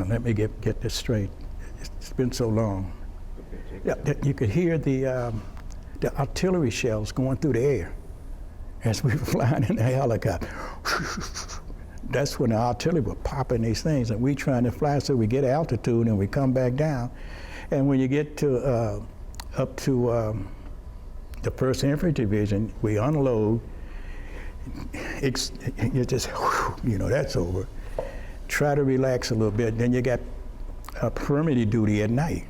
let me get this straight. It's been so long. Yeah, you could hear the artillery shells going through the air as we were flying in the helicopter. That's when the artillery were popping these things, and we trying to fly so we get altitude and we come back down. And when you get to up to the 1st Infantry Division, we unload. You just, you know, that's over. Try to relax a little bit. Then you got perimeter duty at night.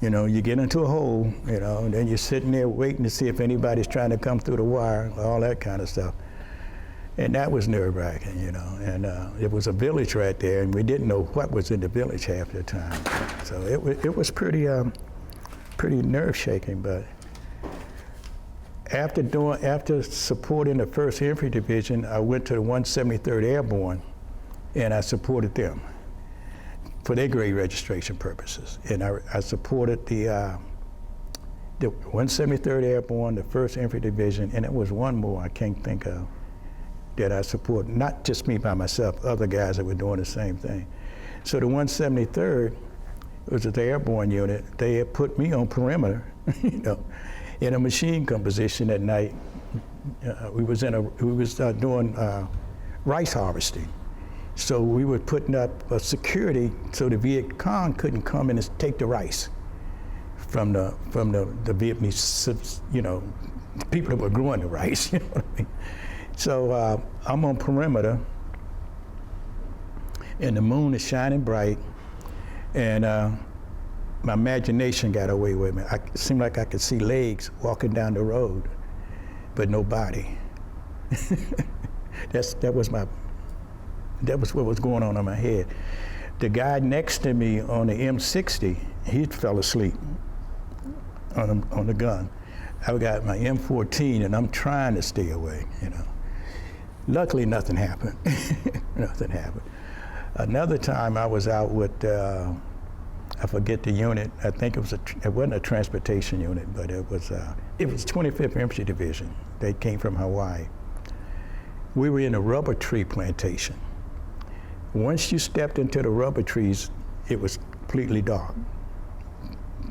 You know, you get into a hole, you know, and then you're sitting there waiting to see if anybody's trying to come through the wire, all that kind of stuff. And that was nerve-wracking, you know. And it was a village right there, and we didn't know what was in the village half the time. So it was pretty nerve-shaking. But after supporting the 1st Infantry Division, I went to the 173rd Airborne, and I supported them for their grade registration purposes. And I supported the 173rd Airborne, the 1st Infantry Division, and it was one more I can't think of that I supported, not just me by myself, other guys that were doing the same thing. So the 173rd was the airborne unit. They had put me on perimeter, you know, in a machine gun position at night. We was doing rice harvesting. So we were putting up a security so the Viet Cong couldn't come in and take the rice from the Vietnamese, you know, people that were growing the rice, you know what I mean? So I'm on perimeter, and the moon is shining bright, and my imagination got away with me. It seemed like I could see legs walking down the road, but no body. That was what was going on in my head. The guy next to me on the M60, he fell asleep on the gun. I got my M14 and I'm trying to stay awake, you know. Luckily, nothing happened. Nothing happened. Another time I was out with, I forget the unit. I think it wasn't a transportation unit, but it was 25th Infantry Division. They came from Hawaii. We were in a rubber tree plantation. Once you stepped into the rubber trees, it was completely dark.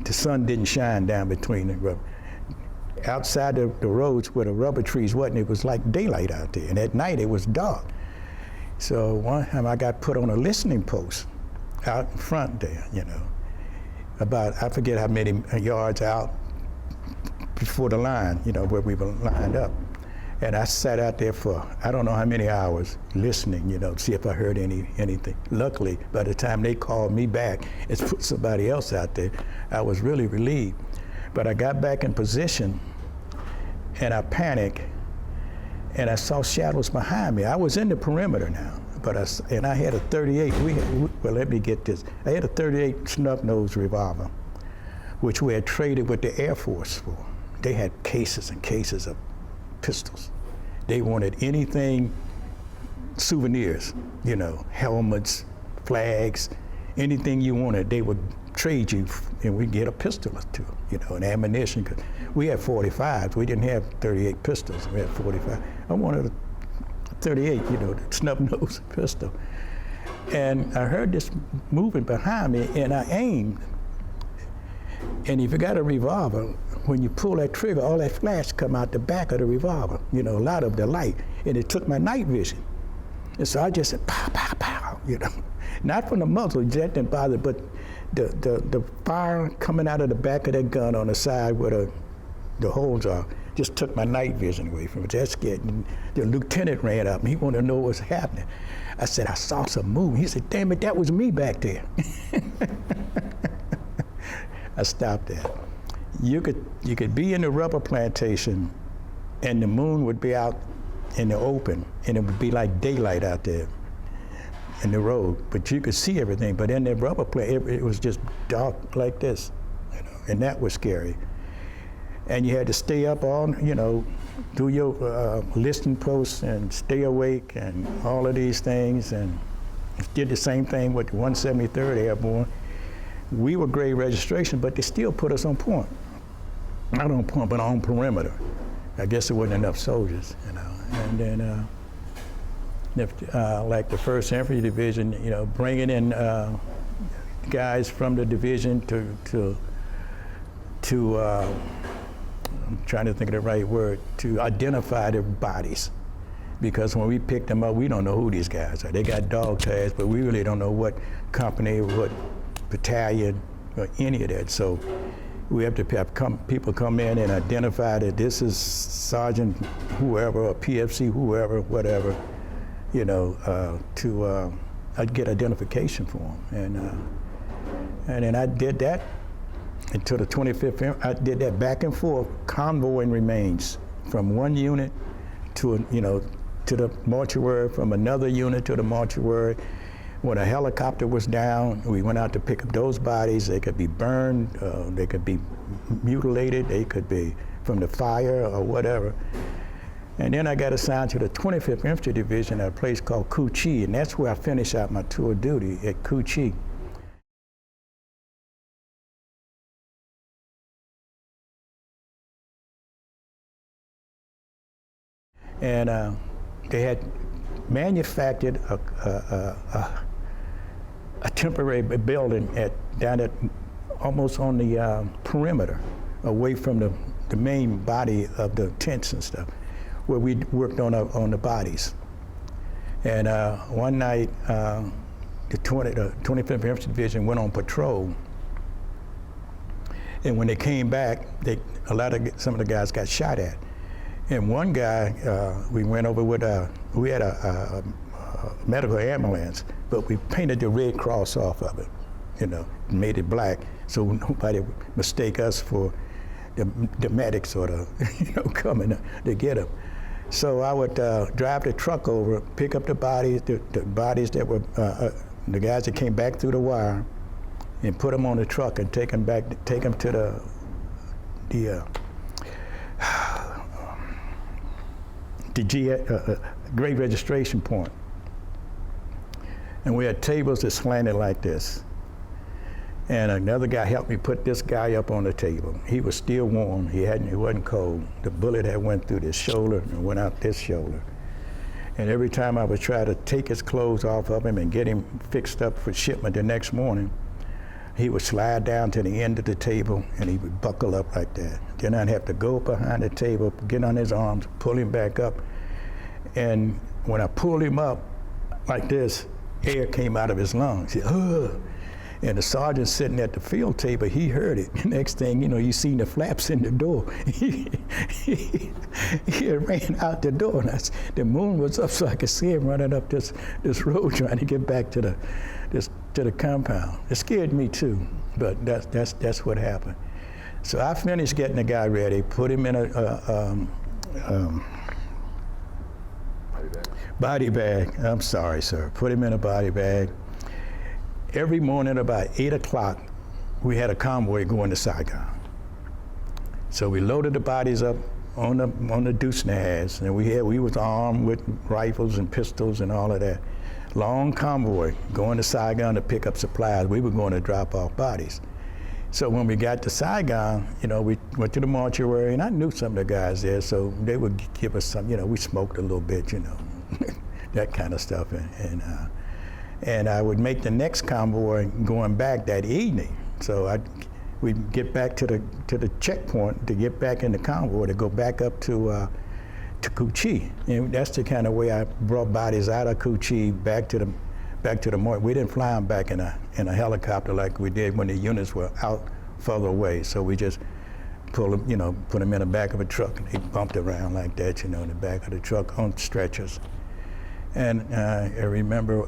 The sun didn't shine down between the rubber. Outside the roads where the rubber trees wasn't, it was like daylight out there, and at night it was dark. So one time I got put on a listening post out in front there, you know, about, I forget how many yards out before the line, you know, where we were lined up. And I sat out there for, I don't know how many hours, listening, you know, to see if I heard anything. Luckily, by the time they called me back and put somebody else out there, I was really relieved. But I got back in position, and I panicked, and I saw shadows behind me. I was in the perimeter now, but I had a 38. Well, let me get this. I had a 38 snub-nose revolver, which we had traded with the Air Force for. They had cases and cases of pistols. They wanted anything, souvenirs, you know, helmets, flags, anything you wanted, they would trade you, and we'd get a pistol or two, you know, and ammunition. Cause we had 45s. We didn't have 38 pistols. We had 45. I wanted a 38, you know, the snub-nosed pistol. And I heard this moving behind me, and I aimed. And if you got a revolver, when you pull that trigger, all that flash come out the back of the revolver, you know, a lot of the light, and it took my night vision. And so I just said, pow, pow, pow, you know. Not from the muzzle, that didn't bother, but the fire coming out of the back of that gun on the side where the holes are, just took my night vision away from it. That scared me. The lieutenant ran up and he wanted to know what was happening. I said, I saw some movement. He said, damn it, that was me back there. I stopped that. You could be in the rubber plantation and the moon would be out in the open and it would be like daylight out there in the road, but you could see everything. But in the rubber plant, it was just dark like this, you know, and that was scary. And you had to stay up on, you know, do your listening posts and stay awake and all of these things, and did the same thing with the 173rd Airborne. We were grade registration, but they still put us on point. Not on point, but on perimeter. I guess there wasn't enough soldiers, you know. And then, like the 1st Infantry Division, you know, bringing in guys from the division to I'm trying to think of the right word, to identify their bodies. Because when we pick them up, we don't know who these guys are. They got dog tags, but we really don't know what company, what battalion, or any of that. So we have to have people come in and identify that this is Sergeant whoever, or PFC whoever, whatever, you know, to get identification for them. And then I did that until the 25th. I did that back and forth, convoying remains from one unit to, you know, to the mortuary, from another unit to the mortuary. When a helicopter was down, we went out to pick up those bodies. They could be burned, they could be mutilated, they could be from the fire or whatever. And then I got assigned to the 25th Infantry Division at a place called XXI, and that's where I finished out my tour of duty, at XXI. And they had manufactured a temporary building down at almost on the perimeter, away from the main body of the tents and stuff, where we worked on the bodies. And one night, the 25th Infantry Division went on patrol. And when they came back, some of the guys got shot at. And one guy, we went over with we had a medical ambulance, but we painted the Red Cross off of it, you know, made it black, so nobody would mistake us for the medics or the, you know, coming to get them. So I would drive the truck over, pick up the bodies, the bodies that were, the guys that came back through the wire, and put them on the truck and take them to the great registration point. And we had tables that slanted like this. And another guy helped me put this guy up on the table. He was still warm, he wasn't cold. The bullet had went through this shoulder and went out this shoulder. And every time I would try to take his clothes off of him and get him fixed up for shipment the next morning, he would slide down to the end of the table and he would buckle up like that. Then I'd have to go behind the table, get on his arms, pull him back up. And when I pulled him up like this, air came out of his lungs. He, ugh. And the sergeant sitting at the field table, he heard it. Next thing you know, you seen the flaps in the door. He ran out the door. And the moon was up, so I could see him running up this road trying to get back to the compound. It scared me too, but that's what happened. So I finished getting the guy ready, put him in a body bag. I'm sorry, sir. Put him in a body bag. Every morning about 8 o'clock, we had a convoy going to Saigon. So we loaded the bodies up on the deuce and a halves, and we was armed with rifles and pistols and all of that. Long convoy going to Saigon to pick up supplies. We were going to drop off bodies. So when we got to Saigon, you know, we went to the mortuary, and I knew some of the guys there, so they would give us some, you know, we smoked a little bit, you know, that kind of stuff, and I would make the next convoy going back that evening. So we'd get back to the checkpoint to get back in the convoy to go back up to XXI. And that's the kind of way I brought bodies out of XXI back to the morgue. We didn't fly them back in a helicopter like we did when the units were out further away. So we just pull them, you know, put them in the back of a truck, and they bumped around like that, you know, in the back of the truck on stretchers. And I remember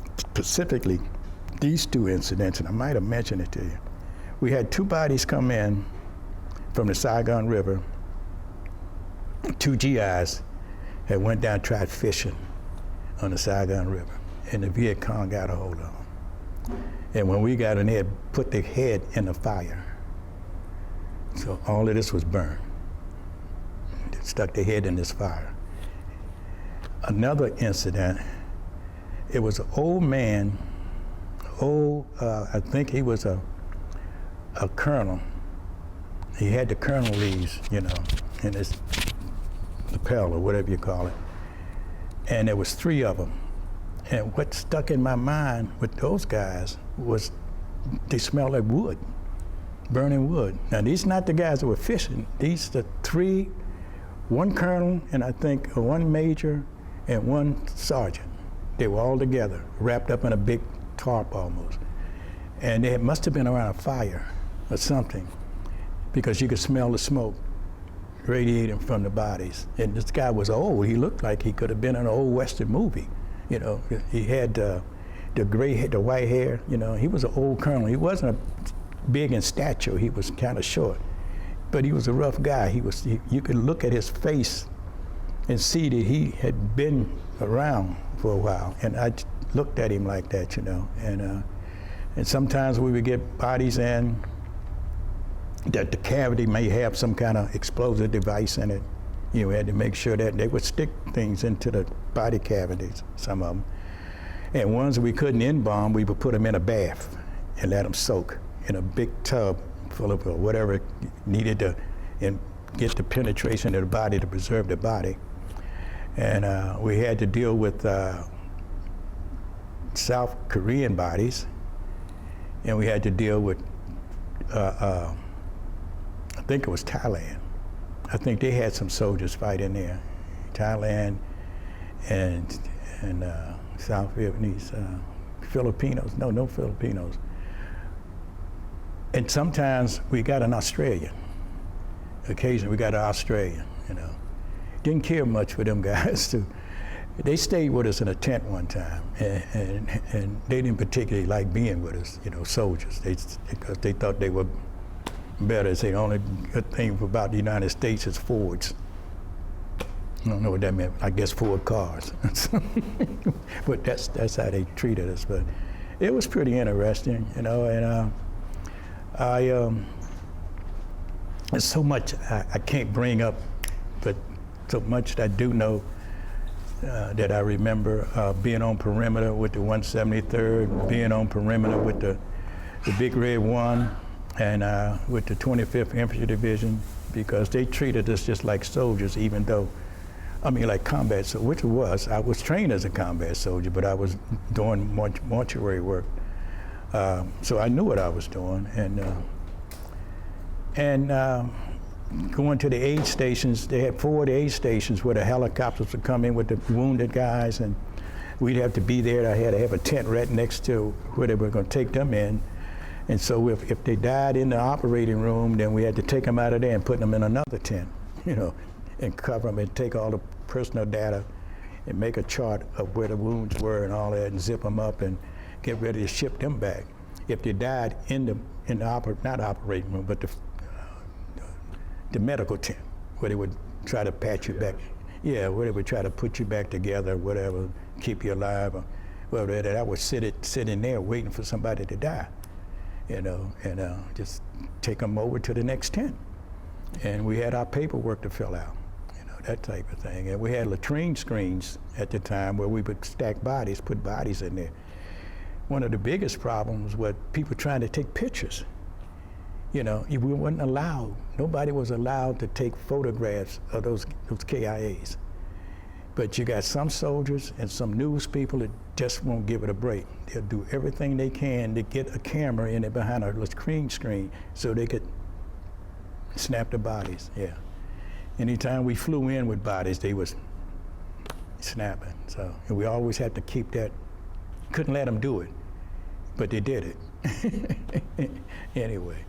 specifically these two incidents, and I might have mentioned it to you. We had two bodies come in from the Saigon River. Two GIs had went down and tried fishing on the Saigon River, and the Viet Cong got a hold of them. And when we got in there, put their head in the fire. So all of this was burned. They stuck their head in this fire. Another incident, it was an old man, I think he was a colonel. He had the colonelese, you know, in his lapel or whatever you call it. And there was three of them. And what stuck in my mind with those guys was they smelled like wood, burning wood. Now, these are not the guys that were fishing. These are three, one colonel, and I think one major, and one sergeant. They were all together, wrapped up in a big tarp almost. And they must have been around a fire or something, because you could smell the smoke radiating from the bodies. And this guy was old. He looked like he could have been in an old Western movie. You know, he had the gray hair, the white hair. You know, he was an old colonel. He wasn't big in stature. He was kind of short, but he was a rough guy. You could look at his face and see that he had been around for a while. And I looked at him like that, you know. And sometimes we would get bodies in that the cavity may have some kind of explosive device in it. You know, we had to make sure that they would stick things into the body cavities, some of them. And ones we couldn't embalm, we would put them in a bath and let them soak in a big tub full of whatever needed to get the penetration of the body to preserve the body. And we had to deal with South Korean bodies, and we had to deal with, I think it was Thailand. I think they had some soldiers fight in there. Thailand and South Vietnamese, Filipinos, no Filipinos. And sometimes we got an Australian. Occasionally we got an Australian, you know. Didn't care much for them guys too. They stayed with us in a tent one time, and they didn't particularly like being with us, you know, soldiers, because they thought they were better. Say the only good thing about the United States is Fords. I don't know what that meant. I guess Ford cars. But that's how they treated us. But it was pretty interesting, you know. And there's so much I can't bring up, but so much that I do know that I remember being on perimeter with the 173rd, being on perimeter with the Big Red One, and with the 25th Infantry Division, because they treated us just like soldiers, even though, I mean, like combat, so which it was. I was trained as a combat soldier, but I was doing mortuary work. So I knew what I was doing. And going to the aid stations, they had 4 aid stations where the helicopters would come in with the wounded guys, and we'd have to be there. I had to have a tent right next to where they were going to take them in. And so if they died in the operating room, then we had to take them out of there and put them in another tent, you know, and cover them and take all the personal data and make a chart of where the wounds were and all that, and zip them up and get ready to ship them back. If they died in the not operating room, but the medical tent, where they would try to patch you back. Yeah, where they would try to put you back together, whatever, keep you alive, or whatever. I would sit in there waiting for somebody to die, you know, and just take them over to the next tent. And we had our paperwork to fill out, you know, that type of thing. And we had latrine screens at the time where we would stack bodies, put bodies in there. One of the biggest problems was people trying to take pictures. You know, we weren't allowed, nobody was allowed to take photographs of those KIAs. But you got some soldiers and some news people that just won't give it a break. They'll do everything they can to get a camera in it behind a latrine screen so they could snap the bodies, yeah. Anytime we flew in with bodies, they was snapping. So, and we always had to keep that, couldn't let them do it, but they did it. Anyway.